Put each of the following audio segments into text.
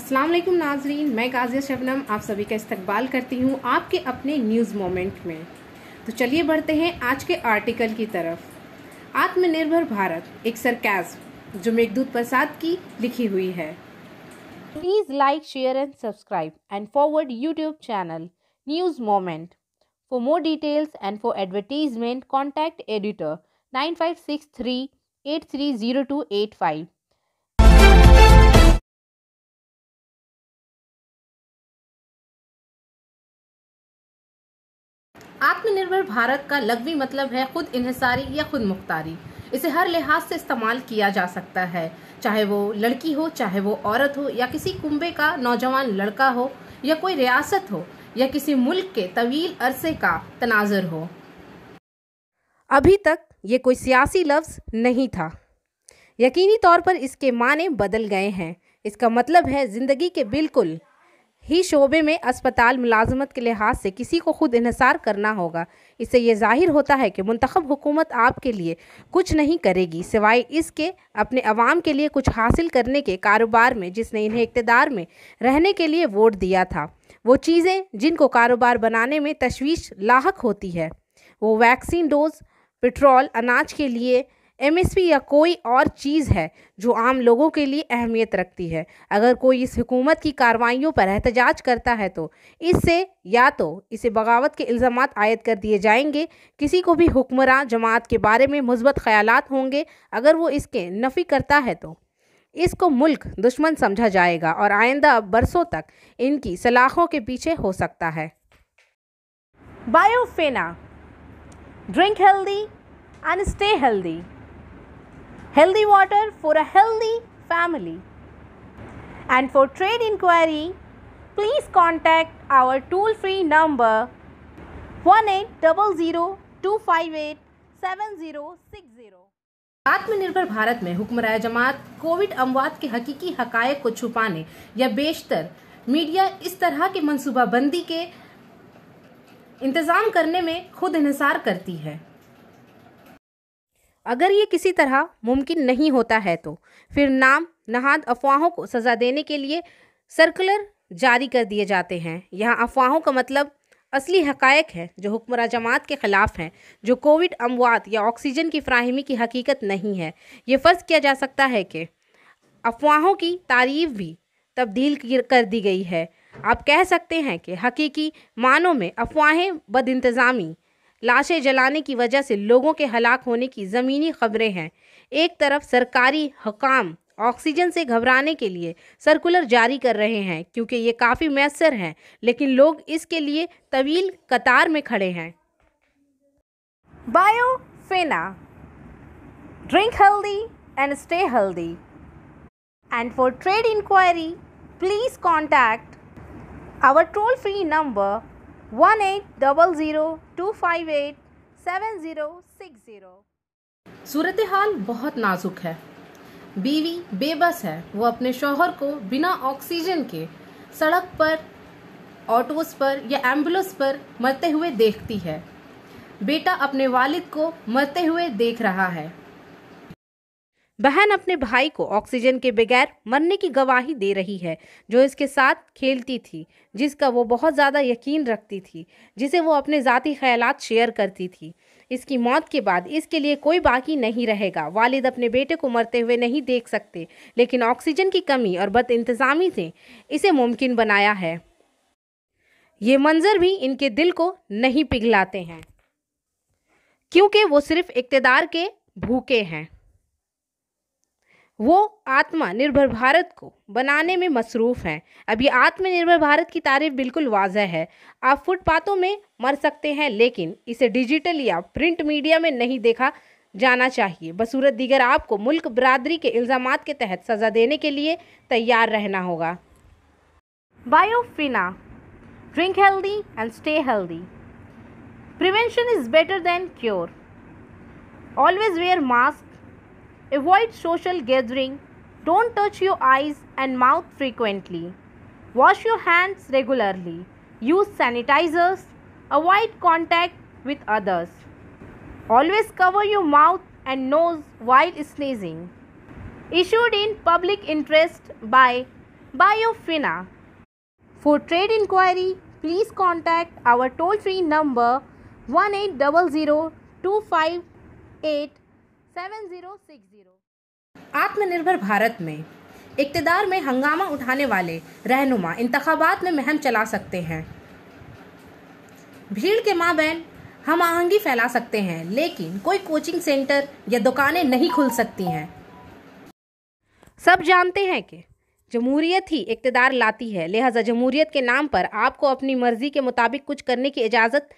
अस्सलाम वालेकुम नाजरीन, मैं गाजिया शबनम आप सभी का इस्तकबाल करती हूँ आपके अपने न्यूज़ मोमेंट में। तो चलिए बढ़ते हैं आज के आर्टिकल की तरफ। आत्मनिर्भर भारत एक सरकाज़म जो मेघदूत प्रसाद की लिखी हुई है। Please like, share and subscribe and forward YouTube channel news moment. For more details and for advertisement contact editor 9563830285। आत्मनिर्भर भारत का लग़वी मतलब है खुद इन्हिसारी या खुद मुख्तारी। इसे हर लिहाज से इस्तेमाल किया जा सकता है, चाहे वो लड़की हो, चाहे वो औरत हो, या किसी कुंबे का नौजवान लड़का हो, या कोई रियासत हो, या किसी मुल्क के तवील अरसे का तनाज़ुर हो। अभी तक ये कोई सियासी लफ्ज़ नहीं था। यकीनी तौर पर इसके माने बदल गए हैं। इसका मतलब है ज़िंदगी के बिल्कुल ही शोबे में अस्पताल मुलाजमत के लिहाज से किसी को खुद इन्हिसार करना होगा। इससे ये जाहिर होता है कि मुंतखब हुकूमत आपके लिए कुछ नहीं करेगी सिवाय इसके अपने अवाम के लिए कुछ हासिल करने के कारोबार में जिसने इन्हें इक़्तिदार में रहने के लिए वोट दिया था। वो चीज़ें जिनको कारोबार बनाने में तशवीश लाहक होती है, वो वैक्सीन डोज, पेट्रोल, अनाज के लिए MSP या कोई और चीज़ है जो आम लोगों के लिए अहमियत रखती है। अगर कोई इस हुकूमत की कार्रवाइयों पर एहतजाज करता है तो इससे या तो इसे बगावत के इल्ज़ामात आयद कर दिए जाएंगे, किसी को भी हुक्मरान जमात के बारे में मुस्बत ख़यालात होंगे। अगर वो इसके नफ़ी करता है तो इसको मुल्क दुश्मन समझा जाएगा और आइंदा बरसों तक इनकी सलाखों के पीछे हो सकता है। Biofena, drink healthy and stay healthy. Healthy water for a healthy family. And for trade inquiry, please contact our toll-free number 1800-258-7060। आत्मनिर्भर भारत में हुक्मरान जमात कोविड अमवात के हकीकी हकायक को छुपाने या बेशतर मीडिया इस तरह के मंसूबाबंदी के इंतज़ाम करने में खुद इन्हिसार करती है। अगर ये किसी तरह मुमकिन नहीं होता है तो फिर नाम नहाद अफवाहों को सज़ा देने के लिए सर्कुलर जारी कर दिए जाते हैं। यहाँ अफवाहों का मतलब असली हकायक है जो हुक्मरान जमात के ख़िलाफ़ हैं, जो कोविड अमवात या ऑक्सीजन की फ़राहमी की हकीकत नहीं है। ये फ़र्ज़ किया जा सकता है कि अफवाहों की तारीफ़ भी तब्दील कर दी गई है। आप कह सकते हैं कि हकीकी मानों में अफवाहें बदइंतज़ामी, लाशें जलाने की वजह से लोगों के हलाक होने की ज़मीनी ख़बरें हैं। एक तरफ सरकारी हुकाम ऑक्सीजन से घबराने के लिए सर्कुलर जारी कर रहे हैं क्योंकि ये काफ़ी मैसर हैं, लेकिन लोग इसके लिए तवील कतार में खड़े हैं। Biofena, drink healthy and stay healthy. And for trade inquiry please contact our toll free number 1800-258-7060। सूरत हाल बहुत नाजुक है। बीवी बेबस है। वो अपने शौहर को बिना ऑक्सीजन के सड़क पर, ऑटोस पर या एम्बुलेंस पर मरते हुए देखती है। बेटा अपने वालिद को मरते हुए देख रहा है। बहन अपने भाई को ऑक्सीजन के बगैर मरने की गवाही दे रही है, जो इसके साथ खेलती थी, जिसका वो बहुत ज़्यादा यकीन रखती थी, जिसे वो अपने ज़ाती ख्यालात शेयर करती थी। इसकी मौत के बाद इसके लिए कोई बाकी नहीं रहेगा। वालिद अपने बेटे को मरते हुए नहीं देख सकते, लेकिन ऑक्सीजन की कमी और बदइंतज़ामी ने इसे मुमकिन बनाया है। ये मंजर भी इनके दिल को नहीं पिघलाते हैं क्योंकि वो सिर्फ इक़्तिदार के भूखे हैं। वो आत्मनिर्भर भारत को बनाने में मसरूफ़ हैं। अब ये आत्मनिर्भर भारत की तारीफ बिल्कुल वाज़ह है। आप फुटपाथों में मर सकते हैं, लेकिन इसे डिजिटल या प्रिंट मीडिया में नहीं देखा जाना चाहिए। बसूरत दीगर आपको मुल्क बरादरी के इल्ज़ामात के तहत सज़ा देने के लिए तैयार रहना होगा। Biofina, drink healthy and stay healthy. Prevention is better than cure. Always wear mask, avoid social gathering, don't touch your eyes and mouth frequently, wash your hands regularly, use sanitizers, avoid contact with others, always cover your mouth and nose while sneezing. Issued in public interest by Biofina. For trade inquiry, please contact our toll-free number 1800258760. आत्मनिर्भर भारत में इक़्तिदार में हंगामा उठाने वाले रहनुमा इंतखाबात में मुहिम चला सकते हैं। भीड़ के माबैन हम आहंगी फैला सकते हैं, लेकिन कोई कोचिंग सेंटर या दुकानें नहीं खुल सकती हैं। सब जानते हैं कि जमहूरियत ही इक़्तिदार लाती है, लिहाजा जमहूरियत के नाम पर आपको अपनी मर्जी के मुताबिक कुछ करने की इजाज़त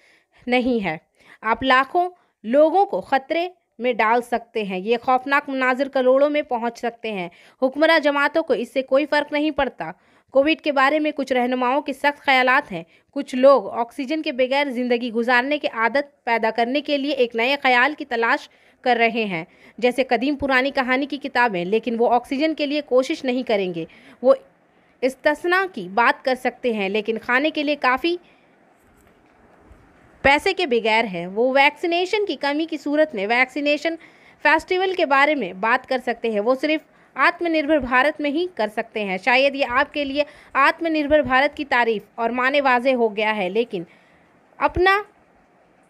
नहीं है। आप लाखों लोगों को ख़तरे में डाल सकते हैं। ये खौफनाक मनाजिर करोड़ों में पहुंच सकते हैं। हुक्मरान जमातों को इससे कोई फ़र्क नहीं पड़ता। कोविड के बारे में कुछ रहनुमाओं के सख्त ख्यालात हैं। कुछ लोग ऑक्सीजन के बगैर ज़िंदगी गुजारने की आदत पैदा करने के लिए एक नए ख्याल की तलाश कर रहे हैं, जैसे कदीम पुरानी कहानी की किताबें, लेकिन वो ऑक्सीजन के लिए कोशिश नहीं करेंगे। वो इस्तिस्ना की बात कर सकते हैं, लेकिन खाने के लिए काफ़ी पैसे के बगैर है। वो वैक्सीनेशन की कमी की सूरत में वैक्सीनेशन फेस्टिवल के बारे में बात कर सकते हैं। वो सिर्फ आत्मनिर्भर भारत में ही कर सकते हैं। शायद ये आपके लिए आत्मनिर्भर भारत की तारीफ और माने वाज़े हो गया है, लेकिन अपना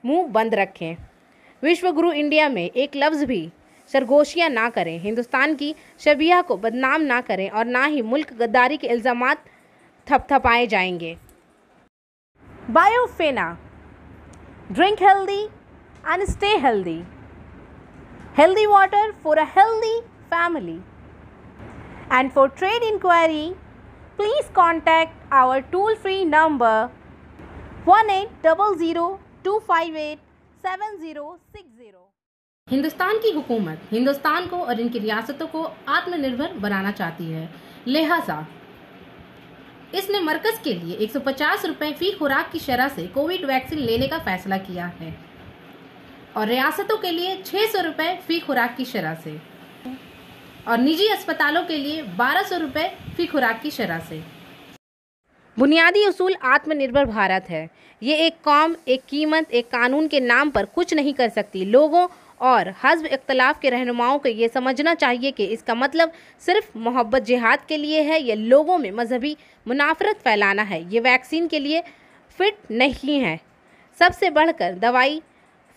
मुंह बंद रखें। विश्व गुरु इंडिया में एक लफ्ज़ भी सरगोशियाँ ना करें। हिंदुस्तान की शबिया को बदनाम ना करें और ना ही मुल्क गद्दारी के इल्ज़ामात थपथपाए जाएंगे। बायोफेना. Drink healthy and stay healthy. Healthy water for a healthy family. And for trade inquiry, please contact our toll-free number 1800258760. Hindustan की हुकूमत हिंदुस्तान को और इनकी रियासतों को आत्मनिर्भर बनाना चाहती है, लिहाजा इसने मरकज़ के लिए 150 रुपये फ़ी खुराक की शरह से कोविड वैक्सीन लेने का फैसला किया है और रियासतों के लिए 600 रुपये फ़ी खुराक की शरह से और निजी अस्पतालों के लिए 1200 रुपये फ़ी खुराक की शरह से। बुनियादी उसूल आत्मनिर्भर भारत है। ये एक कौम, एक कीमत, एक कानून के नाम पर कुछ नहीं कर सकती। लोगों और हज़्ब इख्तलाफ के रहनुमाओं को ये समझना चाहिए कि इसका मतलब सिर्फ मोहब्बत जिहाद के लिए है या लोगों में मजहबी मुनाफरत फैलाना है। ये वैक्सीन के लिए फ़िट नहीं है। सबसे बढ़कर दवाई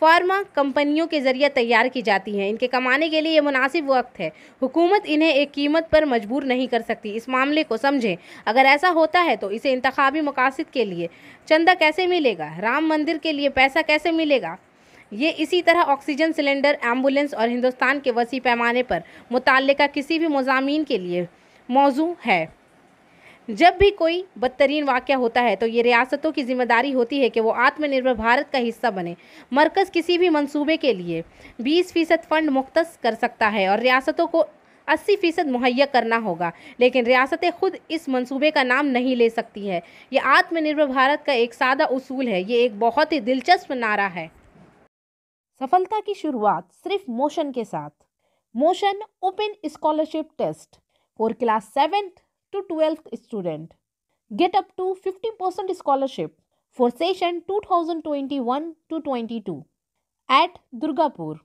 फार्मा कंपनियों के ज़रिए तैयार की जाती हैं। इनके कमाने के लिए ये मुनासिब वक्त है। हुकूमत इन्हें एक कीमत पर मजबूर नहीं कर सकती। इस मामले को समझें। अगर ऐसा होता है तो इसे इंतखाबी मकासद के लिए चंदा कैसे मिलेगा, राम मंदिर के लिए पैसा कैसे मिलेगा, ये इसी तरह ऑक्सीजन सिलेंडर, एम्बुलेंस और हिंदुस्तान के वसी पैमाने पर मुताल्लिका किसी भी मज़ामीन के लिए मौजू है। जब भी कोई बदतरीन वाक़या होता है तो ये रियासतों की ज़िम्मेदारी होती है कि वो आत्मनिर्भर भारत का हिस्सा बने। मरकज़ किसी भी मंसूबे के लिए 20% फ़ंड मुख्तस कर सकता है और रियासतों को 80% मुहैया करना होगा, लेकिन रियासतें खुद इस मंसूबे का नाम नहीं ले सकती है। ये आत्मनिर्भर भारत का एक सादा उसूल है। ये एक बहुत ही दिलचस्प नारा है। सफलता की शुरुआत सिर्फ मोशन के साथ। Motion open scholarship test for class 7th to 12th student. Get up to 50% scholarship for session 2021 to 22 at Durgapur.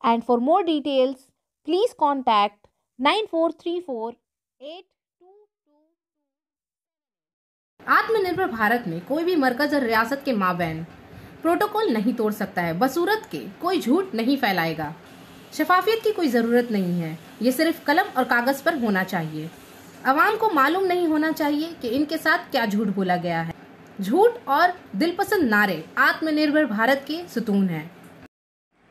And for more details, please contact 94348222. आत्मनिर्भर भारत में कोई भी मरकज और रियासत के माबैन प्रोटोकॉल नहीं तोड़ सकता है। बसूरत के कोई झूठ नहीं फैलाएगा। शफाफियत की कोई ज़रूरत नहीं है। ये सिर्फ कलम और कागज़ पर होना चाहिए। अवाम को मालूम नहीं होना चाहिए कि इनके साथ क्या झूठ बोला गया है। झूठ और दिलपसंद नारे आत्मनिर्भर भारत के सुतून हैं।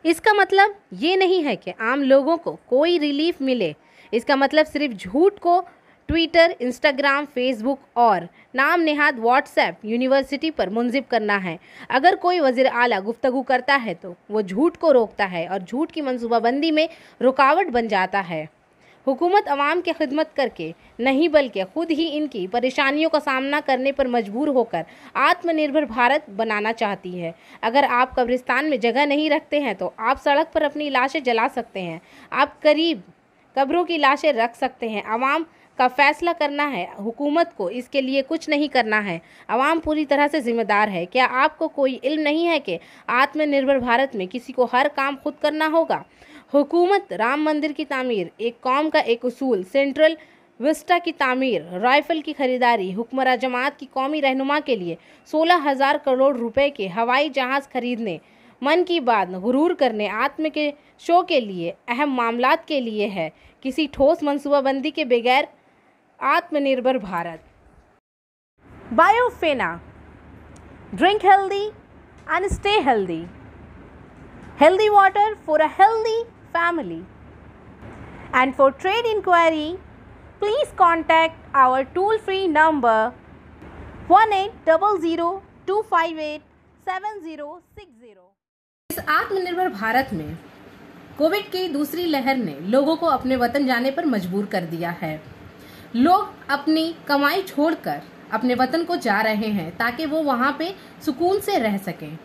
इसका मतलब ये नहीं है कि आम लोगों को कोई रिलीफ मिले। इसका मतलब सिर्फ झूठ को ट्विटर, इंस्टाग्राम, फेसबुक और नाम नेहाद व्हाट्सएप यूनिवर्सिटी पर मुंजिब करना है। अगर कोई वज़ीर आला गुफ्तगू करता है तो वो झूठ को रोकता है और झूठ की मंसूबाबंदी में रुकावट बन जाता है। हुकूमत अवाम की खिदमत करके नहीं बल्कि ख़ुद ही इनकी परेशानियों का सामना करने पर मजबूर होकर आत्मनिर्भर भारत बनाना चाहती है। अगर आप कब्रिस्तान में जगह नहीं रखते हैं तो आप सड़क पर अपनी लाशें जला सकते हैं। आप करीब कब्रों की लाशें रख सकते हैं। अवाम का फैसला करना है। हुकूमत को इसके लिए कुछ नहीं करना है। अवाम पूरी तरह से ज़िम्मेदार है। क्या आपको कोई इल्म नहीं है कि आत्मनिर्भर भारत में किसी को हर काम खुद करना होगा? हुकूमत राम मंदिर की तामीर एक कौम का एक उसूल, सेंट्रल विस्टा की तामीर, राइफल की खरीदारी, हुक्मरान जमात की कौमी रहनुमा के लिए 16,000 करोड़ रुपए के हवाई जहाज़ खरीदने, मन की बात गुरूर करने, आत्म के शो के लिए, अहम मामलात के लिए है किसी ठोस मनसूबाबंदी के बगैर आत्मनिर्भर भारत। Biofena, drink healthy and stay healthy, healthy water for a healthy family. And for trade inquiry, please contact our toll-free number 1800-258-7060. इस आत्मनिर्भर भारत में कोविड की दूसरी लहर ने लोगों को अपने वतन जाने पर मजबूर कर दिया है। लोग अपनी कमाई छोड़कर अपने वतन को जा रहे हैं ताकि वो वहाँ पे सुकून से रह सकें।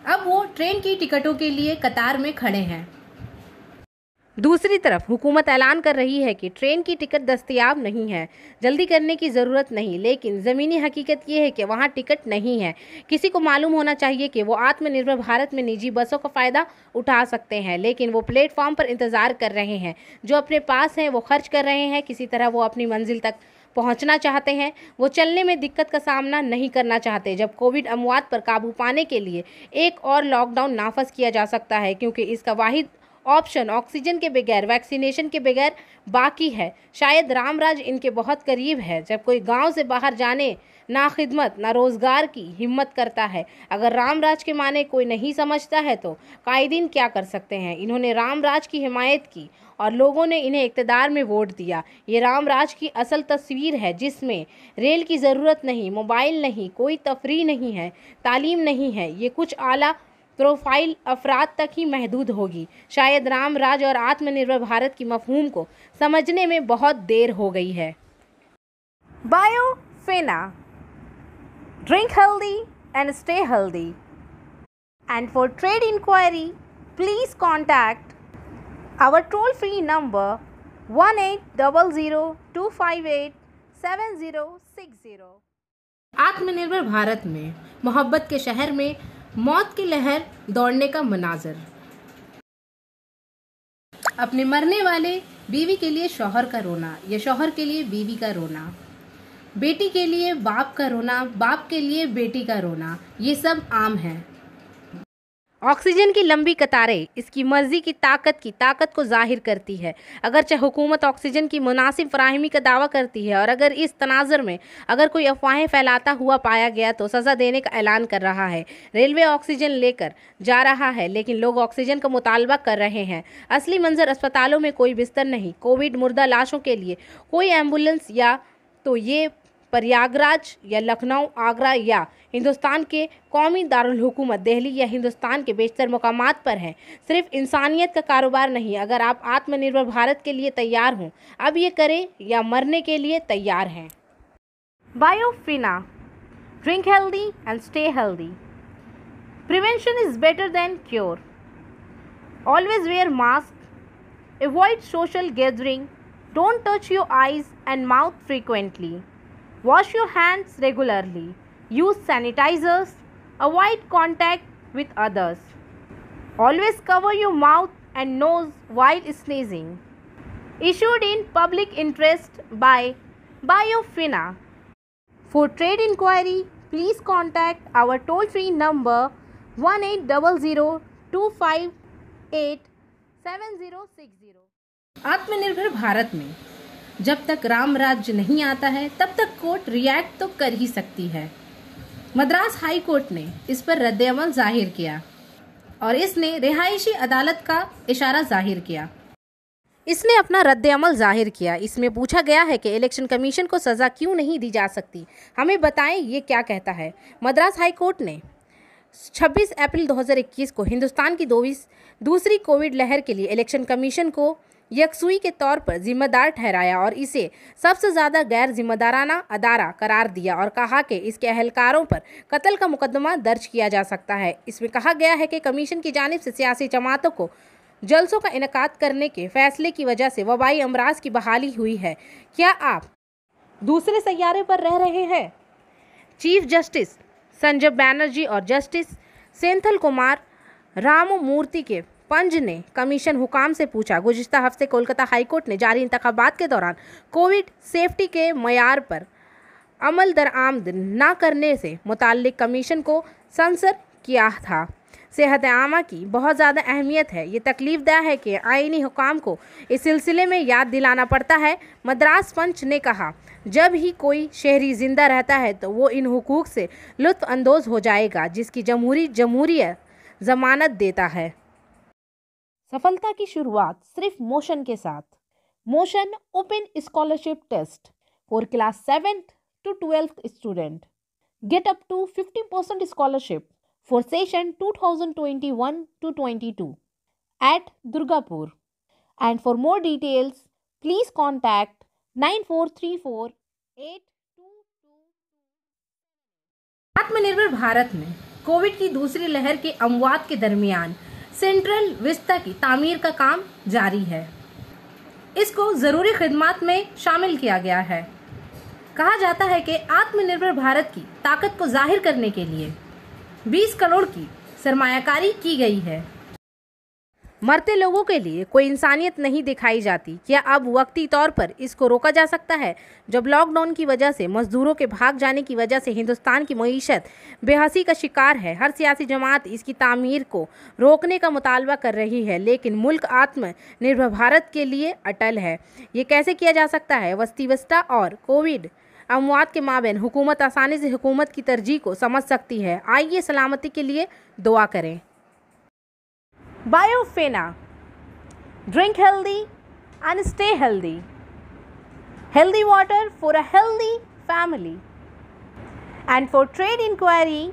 अब वो ट्रेन की टिकटों के लिए कतार में खड़े हैं। दूसरी तरफ हुकूमत ऐलान कर रही है कि ट्रेन की टिकट दस्तयाब नहीं है, जल्दी करने की ज़रूरत नहीं, लेकिन ज़मीनी हकीकत ये है कि वहाँ टिकट नहीं है। किसी को मालूम होना चाहिए कि वो आत्मनिर्भर भारत में निजी बसों का फ़ायदा उठा सकते हैं, लेकिन वो प्लेटफॉर्म पर इंतज़ार कर रहे हैं। जो अपने पास हैं वो खर्च कर रहे हैं, किसी तरह वो अपनी मंजिल तक पहुंचना चाहते हैं। वो चलने में दिक्कत का सामना नहीं करना चाहते। जब कोविड अमवात पर काबू पाने के लिए एक और लॉकडाउन नाफज किया जा सकता है, क्योंकि इसका वाहिद ऑप्शन ऑक्सीजन के बगैर, वैक्सीनेशन के बगैर बाकी है। शायद रामराज इनके बहुत करीब है। जब कोई गांव से बाहर जाने ना खिदमत ना रोज़गार की हिम्मत करता है। अगर रामराज के माने कोई नहीं समझता है तो कायदीन क्या कर सकते हैं। इन्होंने रामराज की हिमायत की और लोगों ने इन्हें इक़्तिदार में वोट दिया। ये रामराज की असल तस्वीर है, जिसमें रेल की ज़रूरत नहीं, मोबाइल नहीं, कोई तफरीह नहीं है, तालीम नहीं है। ये कुछ आला प्रोफाइल अफराद तक ही महदूद होगी। शायद रामराज और आत्मनिर्भर भारत की मफहूम को समझने में बहुत देर हो गई है। Biofena, drink healthy and stay healthy. And for trade inquiry please contact our toll-free number 1800-258-7060. आत्मनिर्भर भारत में मोहब्बत के शहर में मौत की लहर दौड़ने का मनाजर। अपने मरने वाले बीवी के लिए शौहर का रोना या शौहर के लिए बीवी का रोना, बेटी के लिए बाप का रोना, बाप के लिए बेटी का रोना, ये सब आम है। ऑक्सीजन की लंबी कतारें इसकी मर्जी की ताकत को जाहिर करती है। अगरचे हुकूमत ऑक्सीजन की मुनासिब फराहमी का दावा करती है और अगर इस तनाज़ुर में अगर कोई अफवाहें फैलाता हुआ पाया गया तो सज़ा देने का ऐलान कर रहा है। रेलवे ऑक्सीजन लेकर जा रहा है, लेकिन लोग ऑक्सीजन का मुतालबा कर रहे हैं। असली मंजर अस्पतालों में कोई बिस्तर नहीं, कोविड मुर्दा लाशों के लिए कोई एम्बुलेंस, या तो ये प्रयागराज या लखनऊ, आगरा या हिंदुस्तान के कौमी दारुल हुकूमत दिल्ली या हिंदुस्तान के बेशतर मुकामात पर हैं। सिर्फ इंसानियत का कारोबार नहीं। अगर आप आत्मनिर्भर भारत के लिए तैयार हों, अब ये करें या मरने के लिए तैयार हैं। Biofena, drink healthy and stay healthy. Prevention is better than cure. Always wear mask, avoid social gathering, don't touch your eyes and mouth frequently, wash your hands regularly, use sanitizers, avoid contact with others, always cover your mouth and nose while sneezing. Issued in public interest by Biofina. For trade inquiry, please contact our toll-free number 1800-258-7060. आत्मनिर्भर भारत में जब तक राम राज्य नहीं आता है तब तक कोर्ट रिएक्ट तो कर ही सकती है। मद्रास हाई कोर्ट ने इस पर रद्द-ए-अमल जाहिर किया और इसने रिहायशी अदालत का इशारा जाहिर किया। इसने अपना रद्द-ए-अमल जाहिर किया। इसमें पूछा गया है कि इलेक्शन कमीशन को सज़ा क्यों नहीं दी जा सकती। हमें बताएं ये क्या कहता है। मद्रास हाई कोर्ट ने 26 अप्रैल 2021 को हिंदुस्तान की दूसरी कोविड लहर के लिए इलेक्शन कमीशन को यकसुई के तौर पर जिम्मेदार ठहराया और इसे सबसे ज़्यादा गैर जिम्मेदाराना अदारा करार दिया और कहा कि इसके अहलकारों पर कत्ल का मुकदमा दर्ज किया जा सकता है। इसमें कहा गया है कि कमीशन की जानिब से सियासी जमातों को जलसों का इनेकाद करने के फैसले की वजह से वबाई अमराज की बहाली हुई है। क्या आप दूसरे सैयारे पर रह रहे हैं? चीफ जस्टिस संजय बैनर्जी और जस्टिस सेंथिल कुमार राममूर्ति के पंज ने कमीशन हुकाम से पूछा, गुज़िश्ता हफ्ते कोलकाता हाईकोर्ट ने जारी इंतखाबात के दौरान कोविड सेफ्टी के मयार पर अमल दरामद न करने से मुताल्लिक कमीशन को संसद किया था। सेहत आमा की बहुत ज़्यादा अहमियत है। ये तकलीफदेह है कि आईनी हुकाम को इस सिलसिले में याद दिलाना पड़ता है। मद्रास पंच ने कहा, जब ही कोई शहरी जिंदा रहता है तो वो इन हुकूक से लुत्फ़ अंदोज हो जाएगा जिसकी जमहूरियत ज़मानत देता है। सफलता की शुरुआत सिर्फ मोशन के साथ। Motion open scholarship test for class 7th to 12th student. Get up to 50% scholarship for session 2021-22 at Durgapur, and for more details please contact 94348222। आत्मनिर्भर भारत में कोविड की दूसरी लहर के अमवात के दरमियान सेंट्रल विस्ता की तामीर का काम जारी है। इसको ज़रूरी खिदमात में शामिल किया गया है। कहा जाता है कि आत्मनिर्भर भारत की ताकत को जाहिर करने के लिए 20 करोड़ की सरमायाकारी की गई है। मरते लोगों के लिए कोई इंसानियत नहीं दिखाई जाती। क्या अब वक्ती तौर पर इसको रोका जा सकता है? जब लॉकडाउन की वजह से मजदूरों के भाग जाने की वजह से हिंदुस्तान की मईशत बेहसी का शिकार है, हर सियासी जमात इसकी तामीर को रोकने का मुतालबा कर रही है, लेकिन मुल्क आत्मनिर्भर भारत के लिए अटल है। ये कैसे किया जा सकता है? वस्ती वस्ता और कोविड अमवात के माबैन हुकूमत आसानी से हुकूमत की तरजीह को समझ सकती है। आइए सलामती के लिए दुआ करें। Biofena, drink healthy and stay healthy. Healthy water for a healthy family. And for trade inquiry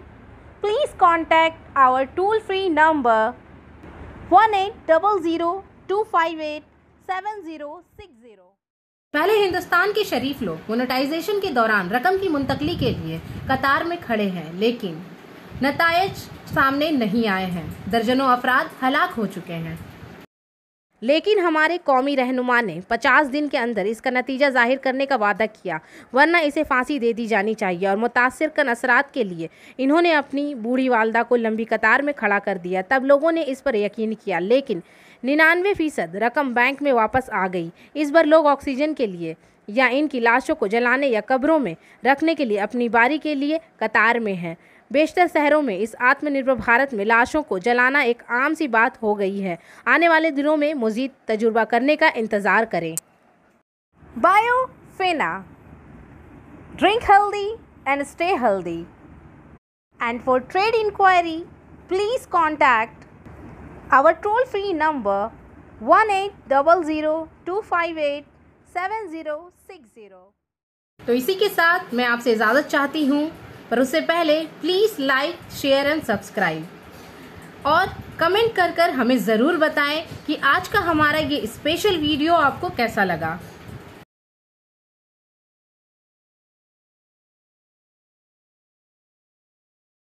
please contact our toll free number 1800258760। पहले हिंदुस्तान के शरीफ लोग मोनेटाइजेशन के दौरान रकम की मुंतकली के लिए कतार में खड़े हैं, लेकिन नतायज सामने नहीं आए हैं। दर्जनों अफराद हलाक हो चुके हैं। लेकिन हमारे कौमी रहनुमा ने 50 दिन के अंदर इसका नतीजा जाहिर करने का वादा किया, वरना इसे फांसी दे दी जानी चाहिए। और मुतासिर कन असरात के लिए इन्होंने अपनी बूढ़ी वालदा को लंबी कतार में खड़ा कर दिया। तब लोगों ने इस पर यकीन किया, लेकिन 99% रकम बैंक में वापस आ गई। इस बार लोग ऑक्सीजन के लिए या इनकी लाशों को जलाने या कब्रों में रखने के लिए अपनी बारी के लिए कतार में हैं। बेशतर शहरों में इस आत्मनिर्भर भारत में लाशों को जलाना एक आम सी बात हो गई है। आने वाले दिनों में मज़ीद तजुर्बा करने का इंतज़ार करें। Biofena, drink healthy and stay healthy. And for trade inquiry please contact our toll free number 1800258760। तो इसी के साथ मैं आपसे इजाज़त चाहती हूँ, पर उससे पहले please like, share and subscribe और कमेंट कर हमें ज़रूर बताएं कि आज का हमारा ये स्पेशल वीडियो आपको कैसा लगा।